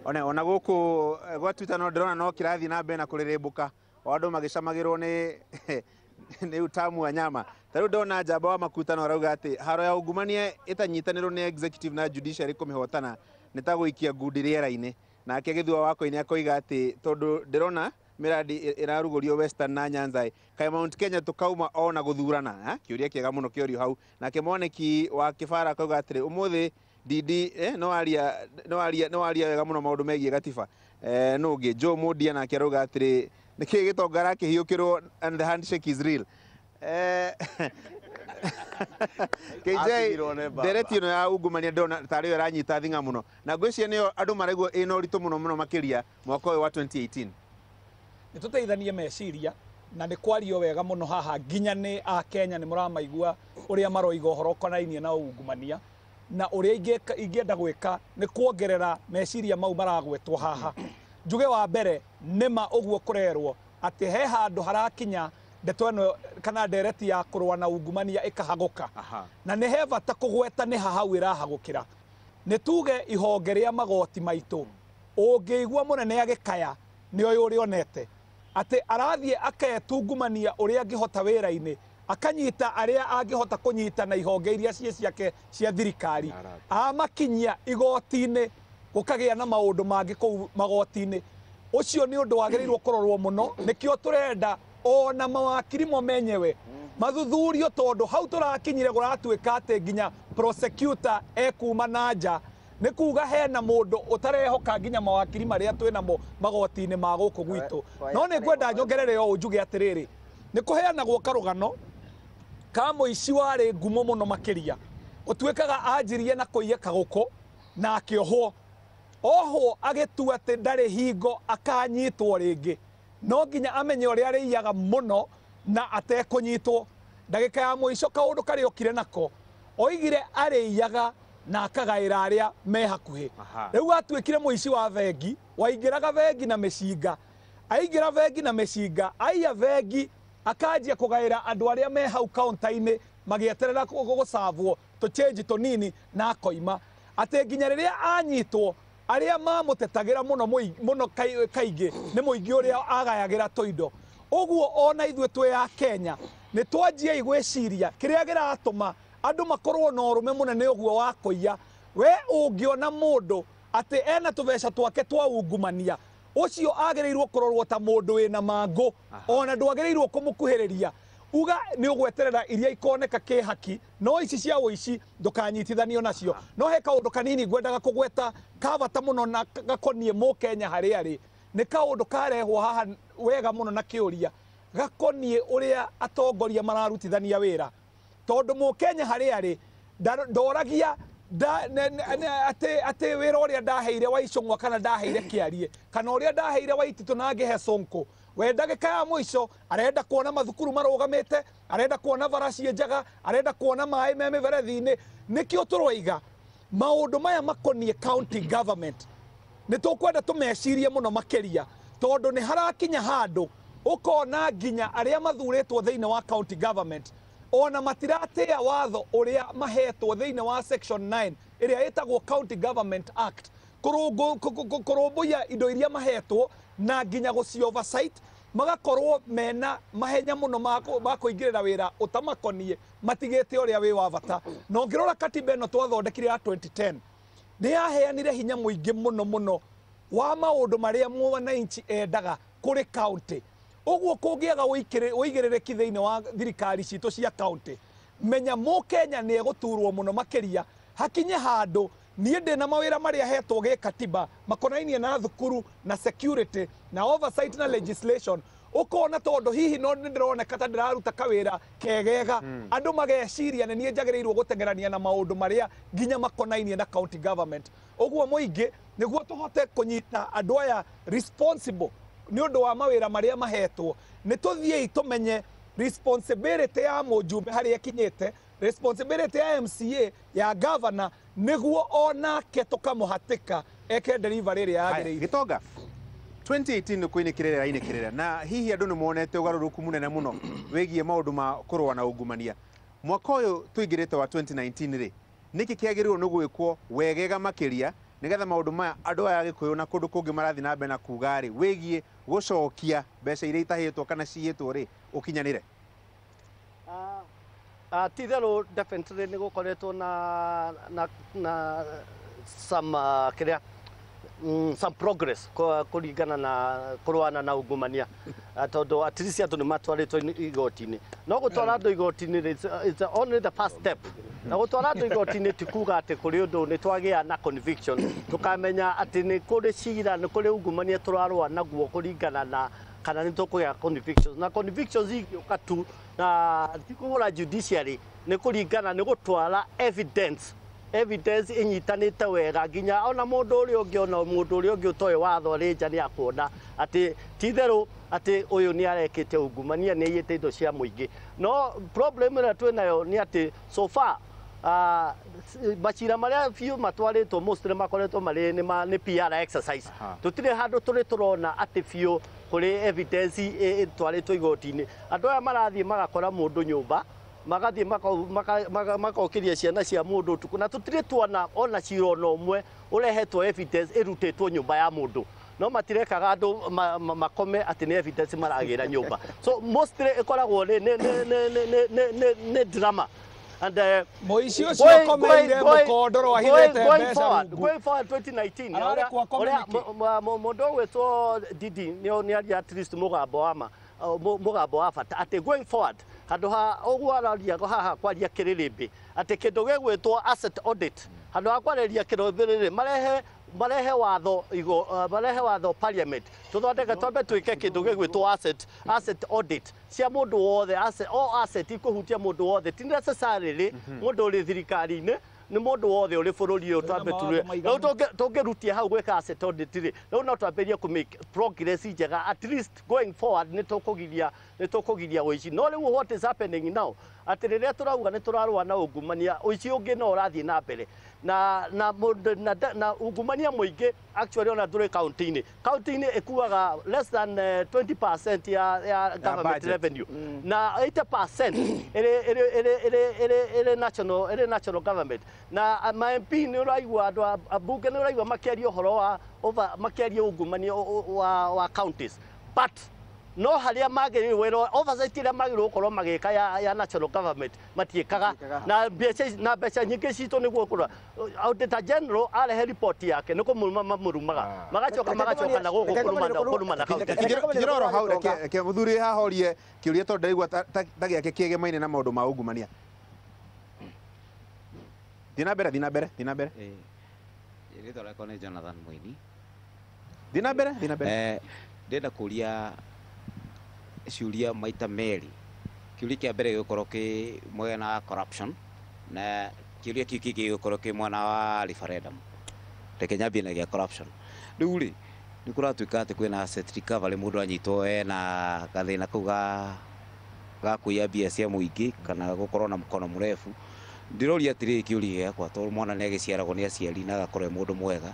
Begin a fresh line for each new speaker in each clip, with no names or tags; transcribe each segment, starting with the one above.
ona guku gwa Twitter no ndirona no kirathi na mbere na kurirembuka andu magicamagirwo ni utamu wa nyama. Taru ndona njamba wa makutano arauga ati haro ya ungumania itanyitanirwo ni executive na judiciary kumihotana nitaguikia ngundi riera-ini, nake Githua Wako-ini akoiga ati tondu ndirona miradi irarugurio Western na Nyanza kai Mount Kenya tukauma ona guthurana kiuria kiega muno kiorio hau, nake Mwaniki wa Kibara akauga ati umuthi Didi no aria wega muno maundu megie gatiba nungi Joe Mudia nake arauga ati niki gitongara kihiukirwo and the handshake is real. KJ dereti no ya ungumania ndona tari yo ranyita thinga muno na ngwiciria niyo andu maraigwo ino ritu muno makiria mwaka wa 2018
nituteithanie meciria na ni kwario wega muno haha nginya ni a Kenya ni muramaigua uria maroiga uhoro konainie na ungumania na uria ingienda gwika ni kuongerera meciria mau maragwetwo haha. Njuge wa mbere nima uguo kurerwo ati he handu harakinya ndeto ino kana ndereti ya kurwa na ungumania ikahaguka na ni he bata kugweta ni hau irahagukira. Ni tuge ihonge ria magoti maitu ungiigua munene agikaya ni oyo urionete ati arathie aketungumania uria angihota wira-ini akanyita aria angihota kunyita na ihonge iria ciake cia thirikari amakinyia igoti-ini gukagia na maundu mangi kou magoti-ini. Ucio ni undu wagirirwo kurorwo muno, nikio turenda ona mawakiri mo menyewe mathuthurio tondu hau turakinyire guratuika ati nginya prosecutor ekuma nanja ni kuga hena mundu utarehoka nginya mawakiri maria twinamo magoti-ini ma guku gwitu. No ni ngwenda nyongerere o njuge atiriri ni kuheanagwo karugano ka muici wari ngumo muno makiria utuikaga anjirie na kuiya kaguko na akiohwo oho agitua ati ndari hingo akanyitwo ringi no nginya amenye uria ariyaga muno na atekunyitwo. Ndagika ya muico kaundu kari okire nako oigire ariyaga na akagaira aria me hakuhi. Riu atuikire muici wa vengi waingiraga vengi na mecinga aingira vengi na mecinga aiya vengi akanjia kugaira andu aria me hau kaunta-ini magieterera gucavwo to change to nini na akoima ati nginya riria anyitwo aria mamutetagira muno kaingi ni muingi uria agayagira toindo. Uguo ona ithwe twe ya Kenya ni twanjia igwiciria kiria giratuma andu makorwo na urume munene uguo wa kuiya. We ungiona mundu ati ena tubeca twake twa ungumania ucio agirirwo kurorwo ta mundu wina mangu ona ndwagirirwo kumukuhiriria uga ni ugweterera iria ikoneka kihaki no ici cia uici ndukanyitithanio nacio. No he kaundu kanini ngwendaga kugweta kabata muno na gakonie mu Kenya hari ari ni kaundu karehwo haha wega muno na kiuria gakonie uria atongoria mararutithania wira tondu mu Kenya hari ari ndoragia ate wira uria ndaheire wa Icung'wa kana ndaheire Kiarie kana uria ndaheire wa Ititu na ngehe Sonko we ndagika ya muico arenda kuona mathukuru marugamite arenda kuona baraci njaga arenda kuona mai me miberethi-ini. Nikio turoiga maundu maya makonie county government ni tukwenda tumecirie muno makiria tondu ni harakinya handu ukona nginya aria mathuritwo thiini wa county government ona matiratea watho uria mahetwo thiini wa section 9 iria itagwo County Government Act kurumbuya indo iria mahetwo na nginya guci oversight magakorwo mena mahenya muno ma kuingirira wira utamakonie matigite uria wi wa bata. No ngirora katiba ino twathondekire ya 2010 ni yaheanire hinya muingi muno wa maundu maria mwananchi endaga kuri county. Uguo kungiaga uigiririki thiini wa thirikari citu cia county menya mu Kenya ni eguturwo muno makiria hakinye handu nie ndina mawira maria hetwo ge katiba makonainie na thukuru na security na oversight na legislation ukona tondu hihi no ndironeka ta ndiraruta kawira kegega andu mageciria ni nie njagirirwo gutengerania na maundu maria nginya makonainie na county government. Uguo muingi niguo tuhote kunyita andu aya responsible ni undu wa mawira maria mahetwo ni tuthie tumenye responsibility ya mujumbe hari ekinyete responsibility ya MCA ya governor niguo onake tukamuhatika eke delivery iria yagiriire.
Gitonga 2018 kuinikirira ainikirira na hihi andu ni muonete ugaruruku munene muno wegie maundu ma kurwa na ungumania. Mwaka uyu tuigirite wa 2019 ri niki kiagirirwo ni gwikwo wegega makiria nigetha maundu maya andu aya Gikuyu na kundu kungi marathi na mbere na kuga ri wigie gucokia mbeca iria itahitwo kana cihitwo ri ukinyanire?
Ti therå definitely nä gå koretwo na some some progress kå ringana na kå rwana na ungumania tondå at least andå nä matwarĩtwo igoti-inä no gå twara andå igoti-inä it's only the first step na gå twara andå igoti-inä ti kuga atä kå rä å ndå nä twagä na conviction tå kamenya atä nä kå rä cira nä kå rä ungumania tå rarwa naguo kå ringana na kana nä tå kå gä convictions na convictions igä tu na ti kå gå ra judiciary nä kå ringana nä gå twara evidence inyitanĩte wega nginya ona mũndũ ũrĩa ũngĩ ona mũndũ ũrĩa ũngĩ ũtoĩ watho rĩ nja nĩ akuona atĩ ti therũ atĩ ũyũ nĩ arekĩte ungumania nĩ iyĩte indo cia mũingĩ no problem ĩrĩa twĩnayo nĩ atĩ so far macira marĩa biũ matwarĩtwo mostly makoretwo marĩ nĩ PR exercise tũtirĩ handũ tũrĩ tũrona atĩ biũ kũrĩ evidence ĩtwarĩtwo igoti-inĩ andũ aya marathiĩ magakora mũndũ nyũmba magathie makokiria ciana cia mundu tuku na tutire tuona ona cira ona umwe urehetwo evidence irutitwo nyumba ya mundu no matirekaga andu makome ati ni evidence maragira nyumba so mostly ikoragwo ni drama and
moici ucio komeire mukondoro ahithete mbeca
going forward 2019 mundu wetwo Didi ni at least mugambo wa bata ati going forward handu ha uguo araria haha kwaria kiririmbi ati kindu gegwitwo asset audit handu ha kwaria kirobiriri marehe watho parliament tuthondeke twambe twike kindu gegwitwo asset audit cia mundu wothe asset ikuhutia mundu wothe ti necessarily mundu uri thirikari-ini ni mundu wothe uri bururi uyu twambe turi no tungirutia hau gwika asset audit ri no no twambirie ku make progress njega at least going forward ni tukugiria uici no riu what is happening now ati riria turauga ni turarwa na ungumania uici ungi no urathie na mbere na ungumania muingi actually ona nduri county-ini ikuaga less than 20% ya government revenue na 80% iri national government na MP ni uraigua andu abunge ni uraigua makiaria uhoro wa makiaria ungumania wa counties but no haria magirirwo oversight ira magirirwo gukorwo magika ya national government matiikaga na mbeca nyingi citu niguo kura auditor general arehe report yake niko murumaga magacoka na kuruma na county
kiroro hau ke muthuri hahorie kiuria to ndaigua ta giake kigemaine na maundu ma ungumania Dina bere
iri thora kone Jonathan Muini
Dina bere
ndenda kuria ciuria maita meri kiuria kia mbere gĩgũkorwo kĩ mwena wa corruption na kiuria kĩu kĩngĩ gĩgũkorwo kĩ mwena wa referendum reke nyambie na gĩa corruption rĩu rĩ nĩ kũratuĩka atĩ kwĩna asset recovery mũndũ anyitwo ena gathĩna kau ga kũiya mbia cia mũingĩ kana gũkorwo na mũkono mũrefu ndiroria atĩrĩ kĩuria gĩakwa tondũ mwana nĩ agĩciaragwo nĩ aciari na agakorwo mũndũ mwega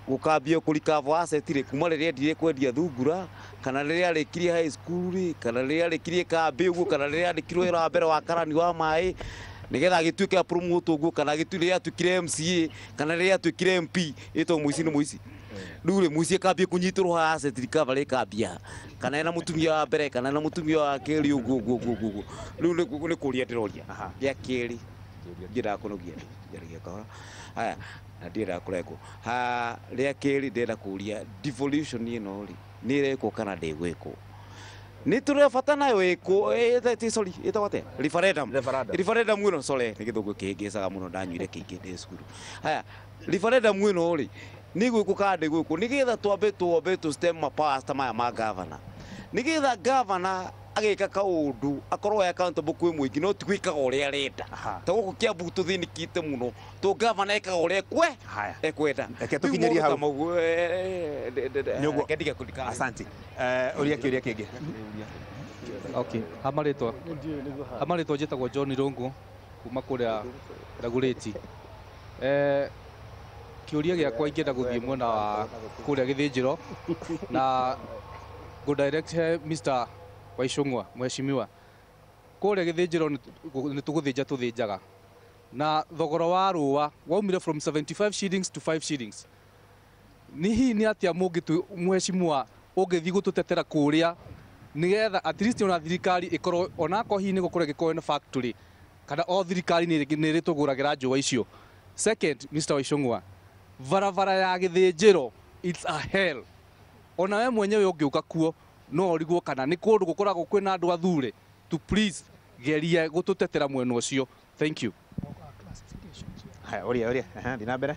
gukambia kurikava asset ri kuma riria ndire kwendia thungura kana riria rikirie high school kana riria rikirie kambi uguo kana riria rikirwo ira mbere wa karani wa mai nigetha gituike promote uguo kana gituire atukire MCA kana riria atukire MP ito muici ni muici rure muici kambia kunyitirwo ha asset recovery kambia kana ena mutumia wa mbere kana na mutumia wa keri uguo riu ni kuria ndiroria ya keri ngira kunogia ngira kahora haya ndira kureko ha ria keri ndira kuria devolution ino ri ni reko kana ndegweko ni turefata nayo iko sorry itawate referendum muno sorry ni githugu kingicaga muno ndanyuire kingi ndi cukuru haya referendum muno ri ni gwiko kande gwiko ni getha twambe tu stem mapasta maya ma governor ni getha governor agika kaundu akorwo accountable kwi muingi no twikaga uria arenda ta guku kia butu thini kite muno to governor ekaga uria kwe ekwenda
eke tukinyeria hau
nyugo kendiga kudika
asante uria kiuria kingi
okay amaritwa njitagwo John Rungu kuma kuria Ragureti kiuria giakwa ingenda guthie mwena wa kuria Githĩnjĩro na go direct Mr Waicung'wa mheshimiwa kuria Githĩnjĩro ni tuguthinja tuthinjaga na thogora wa rũa waumire from 75 shillings to 5 shillings. Ni hii ni atia mungitu mheshimiwa ũngĩthiĩ gũtũtetera kũrĩa nigetha at least ona thirikari ikorwo onako hii ni gũkorwo gĩkorwo na factory kana o thirikari nĩ ĩrĩtũgũragĩra njũa icio. Second, Mr. Waicũng'wa, barabara ya gĩthĩnjĩro it's a hell. Ona we mwenyewe ũngĩũka kuo no ũrigwo kana nĩ kũndũ gũkoragwo kwĩna andũ athure. To please geria gũtũtetera mwena ũcio. Thank you.
Haya, oria thiĩ na mbere.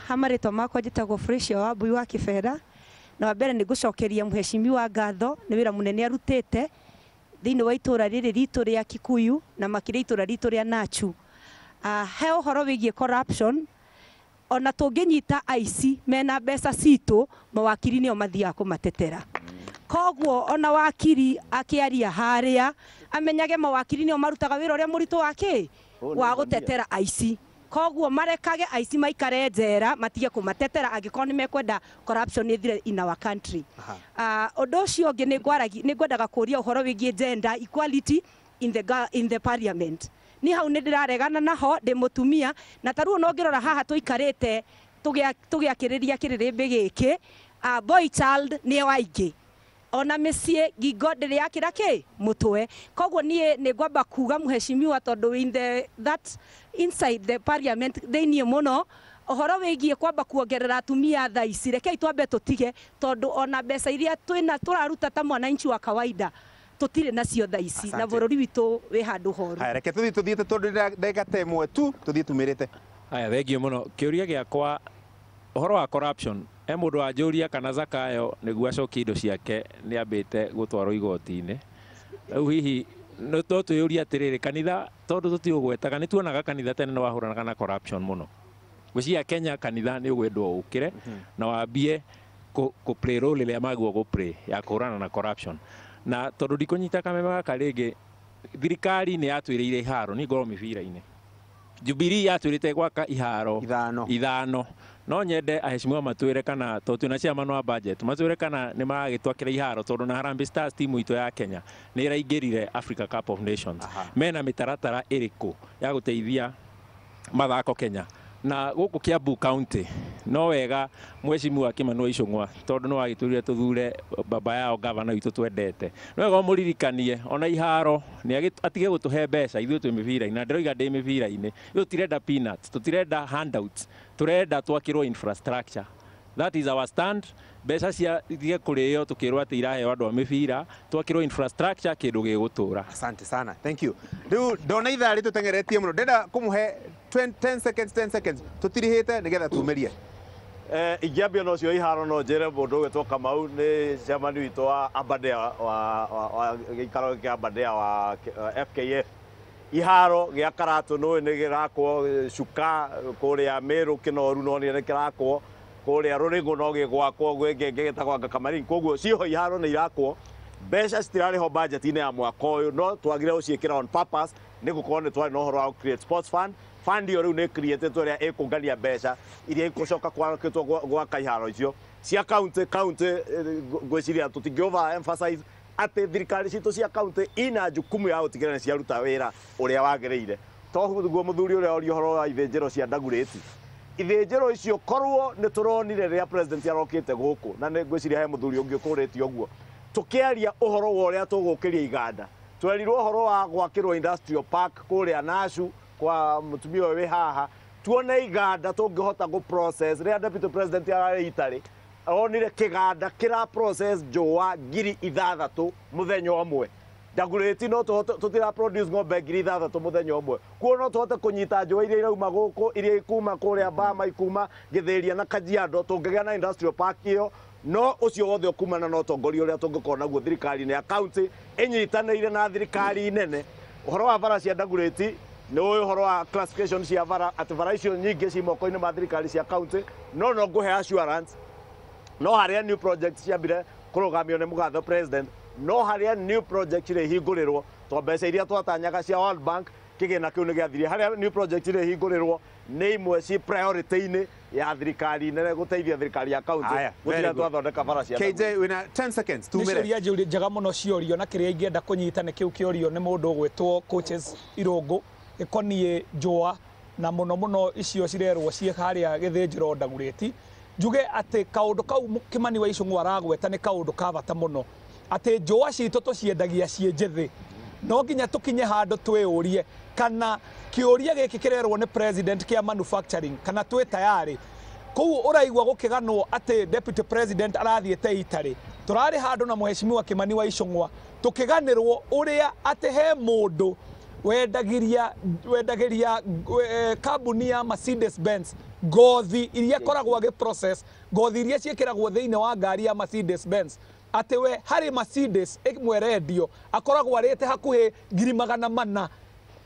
Hamarĩtwa makwa njĩtagwo Frecia Wambui wa Kĩbera, na wa mbere nĩ ngũcokeria mheshimiwa ngatho nĩ wĩra mũnene arutĩte thĩinĩ wa itũra rĩrĩ ritũ rĩa Kikuyu na makĩria itũra ritũ rĩa Nachu. He ũhoro wĩgiĩ corruption, ona tũngĩnyita aici mena mbeca citũ, mawakiri nĩo mathiaga kũmatetera. Koguo ona wakiri akĩaria harĩa amenyage mawakiri nĩo marutaga wĩra ũrĩa mũritũ wake wa gũtetera aici. Koguo marekage aici maikare njera matige kũmatetera angĩkorwo nĩ mekwenda corruption ĩthire in our country. Ũndũ ũcio ũngĩ nĩ ngwendaga kũria ũhoro wĩgiĩ gender equality in the parliament. Ni hau nĩ ndĩraregana naho ndĩ mũtumia, na tarĩu no ngĩrora haha tũikarĩte tũgĩakĩrĩria kĩrĩrĩmbĩ gĩkĩ, boy child nĩ waingĩ. Ona mĩciĩ ngingo ndĩrĩ yakĩra kĩ mũtwe. Koguo niĩ nĩ ngwamba kuga mheshimiwa tondũ inside the parliament thĩinĩ mũno ũhoro wĩgiĩ kwamba kuongerera atumia thaa ici, rekei twambe tũtige tondũ ona mbeca iria tũraruta ta mwananchi wa kawaida tutire nacio thaa ici na bũrũri witũ wĩ handũ horu.
Haya, reke tuthiĩte tondũ ndagĩka ta ĩmwe tu tuthiĩ tumĩrĩte.
Haya, thengio mũno. Kĩũria gĩakwa ũhoro wa corruption, mũndũ wanjũria kana Zakayo nĩguo acokie indo ciake nĩ ambĩte gũtwarwo igoti-inĩ. Rĩu hihi no twĩyũria atĩrĩrĩ, kanitha tondũ tũtiũgwetaga nĩ tuonaga kanitha tene nĩ wahũranaga na corruption mũno. Gwĩciria Kenya kanitha nĩ ũgwendwo ũkĩre na wambie play role ĩrĩa magwo play ya kũhũrana na corruption. Na tondũ ndikũnyita kameme gaka rĩngĩ, thirikari nĩ yatwĩrĩire iharo nĩ ngorwo mĩbira-inĩ. Jubilee yatwĩrĩte gwaka iharo ithano. No nyende aheshimiwa matwĩre kana tondũ na chairman wa budget matwĩre kana nĩ maragĩtwakĩra iharo tondũ na Harambee Stars timu itũ ya Kenya nĩ ĩraingĩrire Africa Cup of Nations. Mena mĩtaratara ĩrĩkũ ya gũteithia mathako Kenya? Na gũkũ Kiambu County no wega mheshimiwa Kimani Waicũng'wa tondũ no agĩtũrire tũthure baba yao gavana witũ twendete. No wega mũririkanie ona iharo nĩ atige gũtũhe mbeca ithuĩ twĩ mĩbira-inĩ, na ndĩroiga ndĩ mĩbira-inĩ. Tũtirenda peanuts, tũtirenda handouts, tũrenda twakĩrwo infrastructure. That is our stand. Mbeca cia kũrĩo tũkĩrwo atĩ iraheo andũ a mĩbira, twakĩrwo infrastructure kĩndũ gĩgũtũra.
Asante sana, thank you. Rĩu ndona ithaa rĩtũtengeretie mũno, ndenda kũmũhe 10 seconds tũtirihĩte nĩgetha tumĩrie.
Ingĩambia no cio iharo no njĩre mũndũ ũgĩtwo Kamau nĩ chairman witũ wa Aberdare wa gĩikaro kĩa Aberdare wa FKF. Iharo gĩa Karatũ nĩ gĩrakwo, Cuka kũrĩa Meru Kĩnoru no nĩ kĩrakwo, kũrĩa Rũrĩngũ no gĩgwakwo, gwĩngĩ gĩtagwo Kamarin. Koguo ciho iharo nĩ irakwo. Mbeca citirarĩho budget-inĩ ya mwaka ũyũ, no twagire gũciĩkĩra on purpose nĩ gũkorwo nĩ twarĩ na ũhoro wa create sports fund. Fund ĩyo rĩu nĩ createtwo ĩrĩa ĩkũngania mbeca iria igũcoka kwakĩtwo gwaka iharo icio cia county. Ngwĩciria tũtingĩ over emphasize atĩ thirikari citũ cia county ina jukumu ya gũtigĩrĩra nĩ ciaruta wĩra ũrĩa wagĩrĩire. Toguo mũthuri ũrĩa orio ũhoro wa ithĩnjĩro cia Ndagurĩti, ithĩnjĩro icio korwo nĩ tũronire rĩrĩa president arokĩte gũkũ, na nĩ ngwĩciria he mũthuri ũngĩ ũkũrĩtio ũguo, tũkĩaria ũhoro wa ũrĩa tũgũkĩria iganda, twerirwo ũhoro wa gwakĩrwo industrial park kũrĩa Nachu kwa mũtumia ũyũ wĩ haha, tuone iganda tũngĩhota gũ process. Rĩrĩa deputy president ararĩ Itarĩ onire kĩganda kĩra process njũa 6,000 mũthenya ũmwe. Ndagurĩti no tũtira produce ng'ombe 6,000 mũthenya ũmwe. Kuo no tũhote kũnyita njũa iria irauma gũkũ, iria ikuma kũrĩa Bama, ikuma Gĩthĩria na Kajiado, tũngĩgĩa na industrial park ĩyo. No ũcio wothe ũkumana na ũtongoria ũrĩa tũngĩkorwo naguo thirikari-inĩ ya county ĩnyitanĩire na thirikari nene. Ũhoro wa bara cia Ndagurĩti nĩ ũhoro wa classification cia bara, atĩ bara icio nyingĩ ci moko-inĩ ma thirikari cia county. No ngũhe assurance, no harĩa new project ciambire kũrũgamio nĩ mũgatho president, no harĩa new project irĩ hingũrĩrwo to mbeca iria twatanyaga cia World Bank kĩgĩna kĩu nĩ gĩathire. Harĩa new project irĩ hingũrĩrwo nĩ imwe ci priority-inĩ ya thirikari nene gũteithia thirikari ya county gũtira twathondeka bara cia
KJ wina 10 seconds tumire.
Nĩ ciũria njega mũno ciorio, na kĩrĩa ingĩenda kũnyita nĩ kĩu kĩorio nĩ mũndũ ũgwĩtwo Coaches Irũngũ gĩkoniĩ njũa na muno icio cirerwo cie haria githĩnjĩro Ndagurĩti njuge ati kaundu kau Kimani wa Icũng'wa aragweta ni kaundu ka bata muno ati njũa citũ tũciendagia cie njĩthĩ no nginya tũkinye handũ twĩũrie kana kĩũria gĩkĩ kĩrerwo nĩ president kia manufacturing kana twĩ tayari kũu ũraigua gũkĩganwo atĩ deputy president arathiĩte Italy tũrarĩ handũ na Mheshimiwa Kimani wa Icũng'wa tũkĩganĩrwo ũrĩa atĩ he mũndũ wendagiria kambuni ya Mercedes Benz ngothi iria koragwo process ngothi iria ciĩkĩragwo thĩinĩ wa ngari ya Mercedes Benz ati we hari Mercedes ĩmwe rendio akoragwo arĩte hakuhĩ 400,000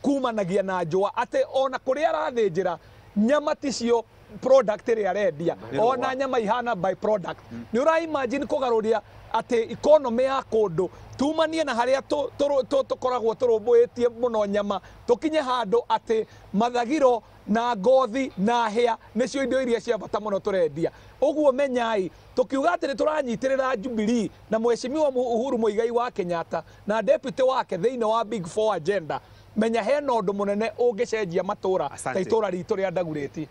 kumanagia na njũa ati ona kũrĩa arathĩnjĩra nyama ticio product ĩrĩa arendia ona nyama ihana by product nĩ ũra imagine kũgarũria ati economy ya kũndũ tumanie na harĩa tũkoragwo tũrũmbũĩtie mũno nyama tũkinye handũ ati mathagiro na ngothi na hĩa nĩcio indo iria cia bata mũno tũrendia ũguo menyai tukiuga atĩ nĩ tũranyitĩrĩra Jubilee na Mheshimiwa Uhuru Muigai wa Kenyatta na deputy wake thĩinĩ wa Big Four agenda menya hena ũndũ mũnene ũngĩcenjia matũra ta itũra ritũ rĩa Ndagurĩti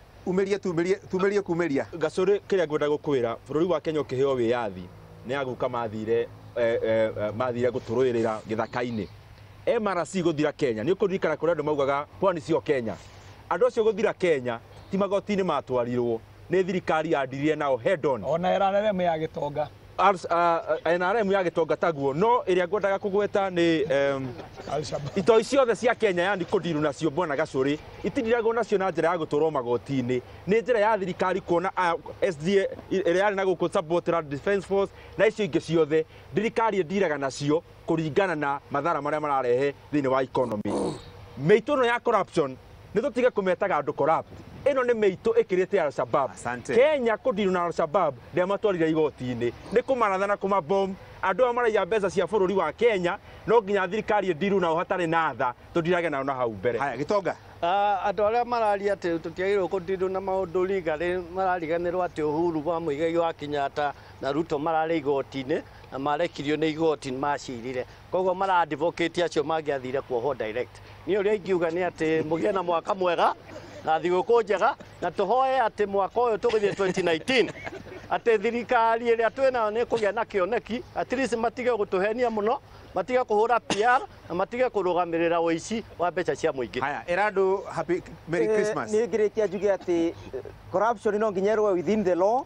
tumerie kumeria
Gacũrĩ kĩrĩa ngwenda gũkwĩra bũrũri wa Kenya ũkĩheo wĩyathi nĩ aguka mathire gũtũrũĩrĩra gĩthaka-inĩ MRC gũthira Kenya nĩ ũkũririkana kũrĩa andũ maugaga pwani cio Kenya andũ acio gũthira Kenya ti magoti-inĩ matwarirwo nĩ thirikari yandirire nao head on
ona NRM ya Gĩtonga
NRM ya Gĩtonga taguo no ĩrĩa ngwendaga kũgweta nĩ itoi ciothe cia Kenya yani kũndiru nacio Bwana Gacũrĩ itindiragwo nacio na njĩra ya gũtwarwo magoti-inĩ nĩ njĩra ya thirikari kuona SDA ĩrĩa yarĩ na gũkũ support defense force na icio ingĩ ciothe thirikari ndiraga nacio kũringana na mathara marĩa mararehe thĩinĩ wa economy mĩitũ ĩno ya corruption nĩ tũtige kũmetaga andũ corrupt ĩno nĩ mĩitũ ĩkĩrĩte Al-Shabaab Kenya kũndiru na Al-Shabaab rĩa matwarire igoti-inĩ nĩ kũmaratha na kũmabom andũ aya maraiya mbeca cia bũrũri wa Kenya no nginya thirikari ndiru nao hatarĩ na tha tũndirage nao na hau mbere
haya Gĩtonga
andũ arĩa mararia atĩ tũtiagĩrĩirwo kũndiru na maũndũ rigarĩ marariganĩrwo atĩ Uhuru wa Muigai wa Kenyatta na Ruto mararĩ igoti-inĩ na marekirio nĩ igoti macirire koguo maradivocate acio mangĩathire kuohwo direct niĩ ũrĩa ingiuga nĩ atĩ mũgĩe na mwaka mwega na thigũkũ njega na tũhoe atĩ mwaka ũyũ tũgĩthiĩ 2019 atĩ thirikari ĩrĩa twĩnayo nĩ kũgĩa na kĩoneki at least matige gũtũhenia mũno matige kũhũra PR na matige kũrũgamĩrĩra ũici wa mbeca cia mũingĩ
haya Erado happy Merry Christmas
niĩ ngĩrĩkia njuge atĩ corruption no nginya ĩrũe within the law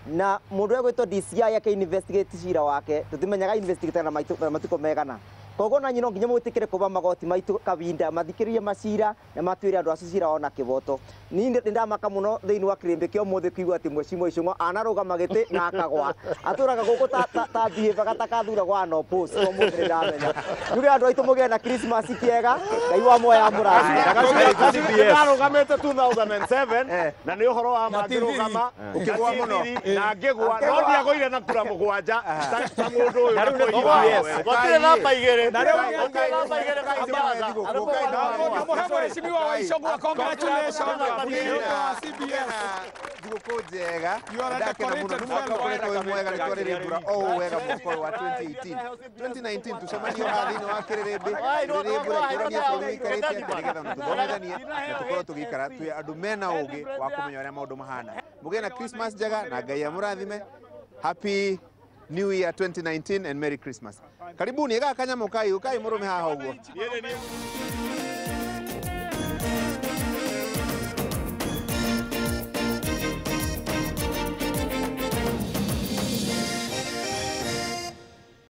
na mũndũ egwĩtwo DCI yake investigate cira wake tũtimenyaga investigate na matukũ megana koguo na nyino nginya mwĩtĩkĩre kũba magoti maitũ kabinda mathikĩrĩrie macira na matuĩre andũ acio cira ona kĩboto niĩ ndamaka mũno thĩinĩ wa kĩrĩmbĩ kĩa ũmũthĩ kuigua atĩ Mheshimiwa Icũng'wa anarũgama gĩtĩ na akagwa atũraga gũkũ ta behave gatathuragwo ana oppose ũmũthĩ ndamenya njuge andũ aitũ mũgĩe na Christmas kĩega Ngai wa moya mũrathi
ndarũgamĩte 2007 na nĩ ũhoro wa mandĩrũgama
ũkĩgwa mũno
na ngĩgwa no ndiagũire na kura mũgwanja ta mũndũ ũyũ gũtirĩ namba igĩrĩ
na rĩu namba igĩrĩ Mheshimiwa wa Icũng'wa congratulations CBS
thigũkũ njega ndakena mũno nĩ mwaka ũkoretwo wĩ mwega nĩ twarĩrĩ mbura o wega mwaka wa 2019 tucemanio haha thĩinĩ wa kĩrĩrĩmbĩ mbura ĩkũrania bũrũri wĩikarĩte atĩa nĩgetha ona tũthomithanie na tũkorwo tũgĩikara twĩ andũ mena ũũgĩ wa kũmenya ũrĩa maũndũ mahana mũgĩe na Christmas njega na Ngai amũrathime happy New Year 2019 and Merry Christmas karibuni ega kanyamũ kai mũrũme haha ũguo